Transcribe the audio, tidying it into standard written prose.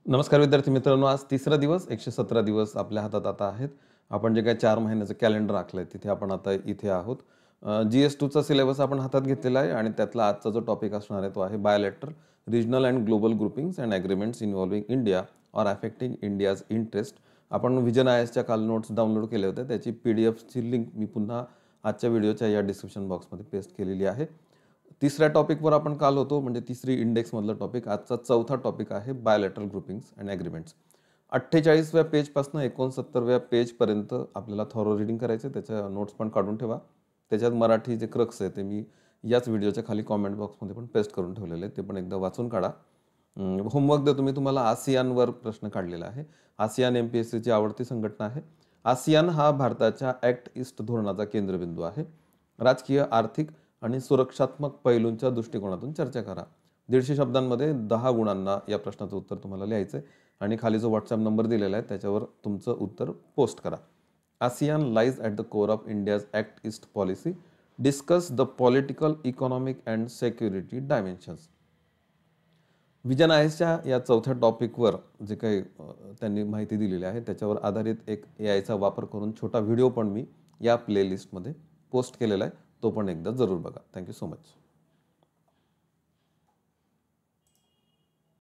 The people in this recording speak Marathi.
नमस्कार विद्यार्थी मित्रांनो, आज तिसरा दिवस 117 दिवस आपल्या हातात आता आहेत. आपण जे काही 4 महिन्याचं कॅलेंडर आखलंय तिथे आपण आता इथे आहोत. GS2चा सिलेबस आपण हातात घेतलेला आहे आणि त्यातला आजचा जो टॉपिक असणार आहे तो आहे bilateral, regional and global groupings and agreements involving India or affecting India's interest. आपण व्हिजन IASच्या काल नोट्स डाउनलोड केले होते. त्याची PDFची लिंक मी पुन्हा आजच्या व्हिडिओच्या या डिस्क्रिप्शन बॉक्समध्ये पेस्ट केलेली आहे. तिसऱ्या टॉपिकवर आपण काल होतो, म्हणजे तिसरी इंडेक्समधला टॉपिक. आजचा चौथा टॉपिक आहे बायोलॅटरल ग्रुपिंग्स अँड ॲग्रीमेंट्स. 48व्या पेजपासून 69व्या पेजपर्यंत आपल्याला थॉरो रीडिंग करायचं आहे. त्याच्या नोट्स पण काढून ठेवा. त्याच्यात मराठी जे क्रक्स आहे ते मी याच व्हिडिओच्या खाली कॉमेंट बॉक्समध्ये पण पेस्ट करून ठेवलेले आहे. ते पण एकदा वाचून काढा. होमवर्क देतो मी तुम्हाला. आसियानवर प्रश्न काढलेला आहे. आसियान MPSCची आवडती संघटना आहे. आसियान हा भारताच्या ॲक्ट ईस्ट धोरणाचा केंद्रबिंदू आहे. राजकीय, आर्थिक आणि सुरक्षात्मक पैलूंच्या दृष्टिकोनातून चर्चा करा. 150 शब्दांमध्ये 10 गुणांना या प्रश्नाचं उत्तर तुम्हाला लिहायचं आहे आणि खाली जो व्हॉट्सॲप नंबर दिलेला आहे त्याच्यावर तुमचं उत्तर पोस्ट करा. ASEAN lies at the core of India's act east policy. Discuss the political, economic and security dimensions. Vision IASच्या या चौथ्या टॉपिकवर जे काही त्यांनी माहिती दिलेली आहे त्याच्यावर आधारित एक AIचा वापर करून छोटा व्हिडिओ पण मी या प्लेलिस्टमध्ये पोस्ट केलेला आहे. तो पण एकदा जरूर बघा. Thank you so much.